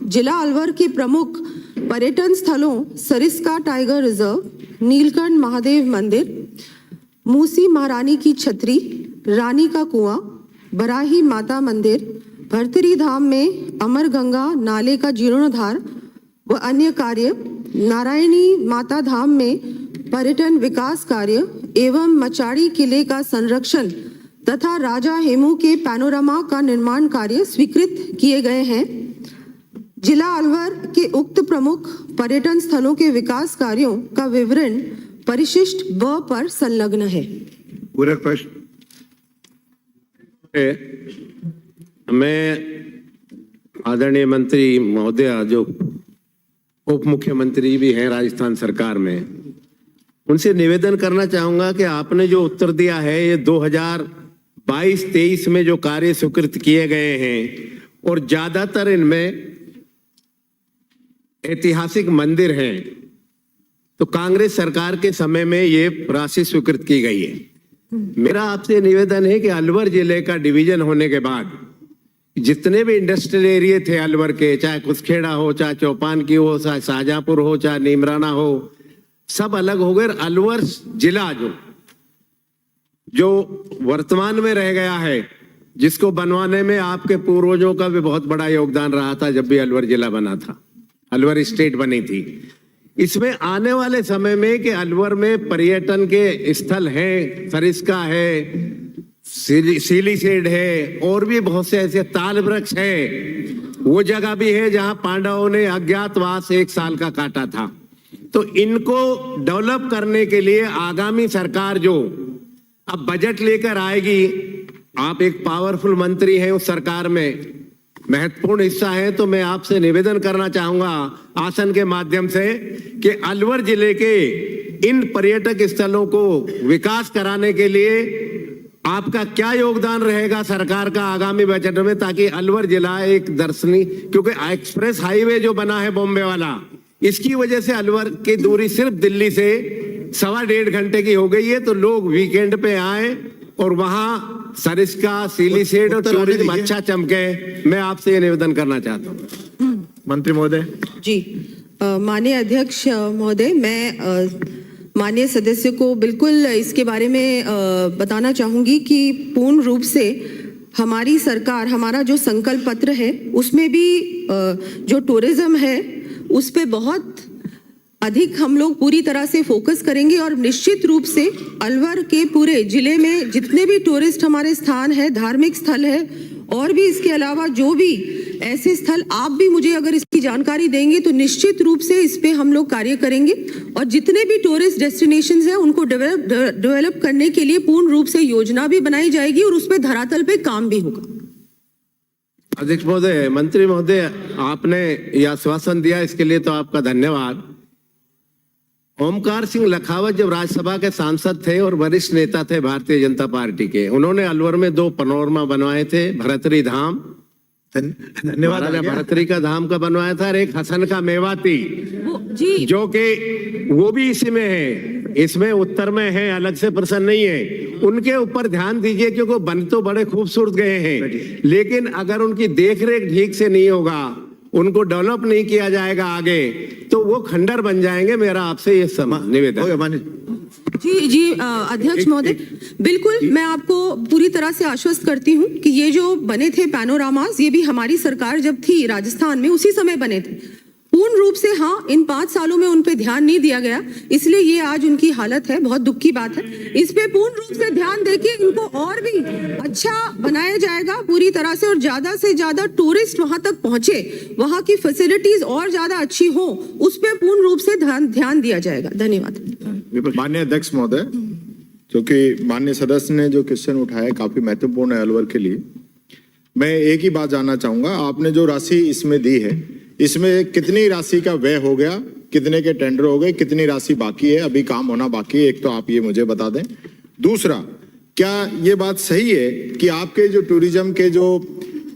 जिला अलवर के प्रमुख पर्यटन स्थलों सरिस्का टाइगर रिजर्व, नीलकंठ महादेव मंदिर, मूसी महारानी की छतरी, रानी का कुआं, बराही माता मंदिर, भरतरी धाम में अमर गंगा नाले का जीर्णोद्धार व अन्य कार्य, नारायणी माता धाम में पर्यटन विकास कार्य एवं मचाड़ी किले का संरक्षण तथा राजा हेमू के पैनोरमा का निर्माण कार्य स्वीकृत किए गए हैं। जिला अलवर के उक्त प्रमुख पर्यटन स्थलों के विकास कार्यों का विवरण परिशिष्ट ब पर संलग्न है। पूरक प्रश्न। मैं आदरणीय मंत्री महोदय जो उप मुख्यमंत्री भी हैं राजस्थान सरकार में, उनसे निवेदन करना चाहूंगा कि आपने जो उत्तर दिया है ये 2022-23 में जो कार्य स्वीकृत किए गए हैं और ज्यादातर इनमें ऐतिहासिक मंदिर हैं, तो कांग्रेस सरकार के समय में ये राशि स्वीकृत की गई है। मेरा आपसे निवेदन है कि अलवर जिले का डिवीजन होने के बाद जितने भी इंडस्ट्रियल एरिया थे अलवर के, चाहे कुसखेड़ा हो, चाहे चौपान की हो, चाहे शाहजहांपुर हो, चाहे नीमराना हो, सब अलग हो गए। अलवर जिला जो वर्तमान में रह गया है, जिसको बनवाने में आपके पूर्वजों का भी बहुत बड़ा योगदान रहा था। जब भी अलवर जिला बना था, अलवर स्टेट बनी थी, इसमें आने वाले समय में कि अलवर में पर्यटन के स्थल हैं, सरिस्का है, सीलीसेड है और भी बहुत से ऐसे ताल वृक्ष है। वो जगह भी है जहां पांडवों ने अज्ञातवास 1 साल का काटा था। तो इनको डेवलप करने के लिए आगामी सरकार जो अब बजट लेकर आएगी, आप एक पावरफुल मंत्री हैं उस सरकार में, महत्वपूर्ण हिस्सा है, तो मैं आपसे निवेदन करना चाहूंगा आसन के माध्यम से कि अलवर जिले के इन पर्यटक स्थलों को विकास कराने के लिए आपका क्या योगदान रहेगा सरकार का आगामी बजट में, ताकि अलवर जिला एक दर्शनीय, क्योंकि एक्सप्रेस हाईवे जो बना है बॉम्बे वाला, इसकी वजह से अलवर की दूरी सिर्फ दिल्ली से 1.25 घंटे की हो गई है। तो लोग वीकेंड पे आए और वहां सरिस्का, सीलीसेड और टूरिज्म अच्छा चमके। मैं आपसे ये निवेदन करना चाहता हूँ। मंत्री महोदय जी, माननीय अध्यक्ष महोदय, मैं माननीय सदस्य को बिल्कुल इसके बारे में बताना चाहूंगी कि पूर्ण रूप से हमारी सरकार, हमारा जो संकल्प पत्र है उसमें भी जो टूरिज्म है उस पे बहुत अधिक हम लोग पूरी तरह से फोकस करेंगे और निश्चित रूप से अलवर के पूरे जिले में जितने भी टूरिस्ट हमारे स्थान है, धार्मिक स्थल है और भी इसके अलावा जो भी ऐसे स्थल आप भी मुझे अगर इसकी जानकारी देंगे तो निश्चित रूप से इस पे हम लोग कार्य करेंगे और जितने भी टूरिस्ट डेस्टिनेशंस हैं उनको डेवलप करने के लिए पूर्ण रूप से योजना भी बनाई जाएगी और उस पे धरातल पे काम भी होगा। अध्यक्ष महोदय, मंत्री महोदय, आपने यह आश्वासन दिया, इसके लिए तो आपका धन्यवाद। ओमकार सिंह लखावत जब राज्यसभा के सांसद थे और वरिष्ठ नेता थे भारतीय जनता पार्टी के, उन्होंने अलवर में 2 पैनोरमा बनवाए थे, भरतरी धाम, धन्यवाद, भरतरी का धाम का बनवाया था, और एक हसन का मेवाती जो कि वो भी इसी में है, इसमें उत्तर में है, अलग से प्रश्न नहीं है। उनके ऊपर ध्यान दीजिए क्योंकि बन तो बड़े खूबसूरत गए हैं, लेकिन अगर उनकी देखरेख ठीक से नहीं होगा, उनको डेवलप नहीं किया जाएगा आगे, तो वो खंडर बन जाएंगे। मेरा आपसे ये निवेदन। जी अध्यक्ष महोदय, बिल्कुल मैं आपको पूरी तरह से आश्वस्त करती हूँ कि ये जो बने थे पैनोरामास, ये भी हमारी सरकार जब थी राजस्थान में उसी समय बने थे। पूर्ण रूप से हाँ, इन 5 सालों में उन पे ध्यान नहीं दिया गया, इसलिए ये आज उनकी हालत है। बहुत दुख की बात है। इस पे पूर्ण रूप से ध्यान देके इनको और भी अच्छा बनाया जाएगा पूरी तरह से ज्यादा टूरिस्ट वहां तक पहुंचे, वहां की फैसिलिटीज और ज्यादा अच्छी हो, उस पे पूर्ण रूप से ध्यान दिया जाएगा। धन्यवाद। माननीय अध्यक्ष महोदय, क्योंकि माननीय सदस्य ने जो क्वेश्चन उठाया काफी महत्वपूर्ण है अलवर के लिए, मैं एक ही बात जानना चाहूंगा। आपने जो राशि इसमें दी है, इसमें कितनी राशि का व्यय हो गया, कितने के टेंडर हो गए, कितनी राशि बाकी है, अभी काम होना बाकी है? एक तो आप ये मुझे बता दें। दूसरा, क्या ये बात सही है कि आपके जो टूरिज्म के जो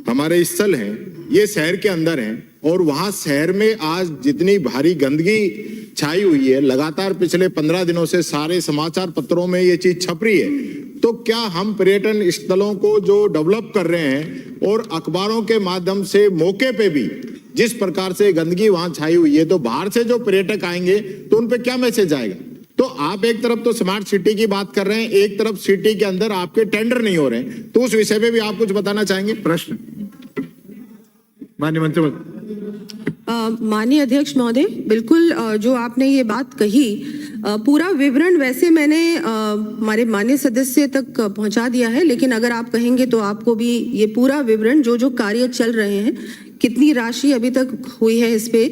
हमारे स्थल हैं ये शहर के अंदर हैं और वहां शहर में आज जितनी भारी गंदगी छाई हुई है, लगातार पिछले 15 दिनों से सारे समाचार पत्रों में ये चीज छप रही है, तो क्या हम पर्यटन स्थलों को जो डेवलप कर रहे हैं और अखबारों के माध्यम से मौके पे भी जिस प्रकार से गंदगी वहां छाई हुई है, तो बाहर से जो पर्यटक आएंगे तो उन पे क्या मैसेज आएगा? तो आप एक तरफ तो स्मार्ट सिटी की बात कर रहे हैं, एक तरफ सिटी के अंदर आपके टेंडर नहीं हो रहे हैं, तो उस विषय में भी आप कुछ बताना चाहेंगे? प्रश्न माननीय मंत्री माननीय अध्यक्ष महोदय, बिल्कुल जो आपने ये बात कही, पूरा विवरण वैसे मैंने हमारे माननीय सदस्य तक पहुंचा दिया है, लेकिन अगर आप कहेंगे तो आपको भी ये पूरा विवरण जो जो कार्य चल रहे हैं, कितनी राशि अभी तक हुई है इस पे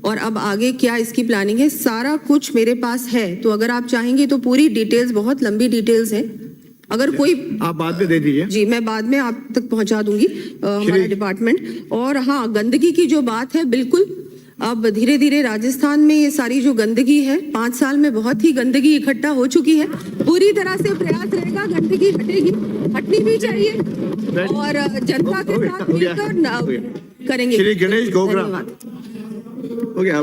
और अब आगे क्या इसकी प्लानिंग है, सारा कुछ मेरे पास है। तो अगर आप चाहेंगे तो पूरी डिटेल्स, बहुत लंबी डिटेल्स है, अगर कोई आप बाद में दे दीजिए। जी, मैं बाद में आप तक पहुंचा दूंगी हमारा डिपार्टमेंट। और हाँ, गंदगी की जो बात है, बिल्कुल अब धीरे धीरे राजस्थान में ये सारी जो गंदगी है, 5 साल में बहुत ही गंदगी इकट्ठा हो चुकी है। पूरी तरह से प्रयास रहेगा, गंदगी हटेगी, हटनी भी चाहिए और जनता के साथ मिलकर करेंगे। श्री गणेश गोगरा धन्यवाद। हो गया।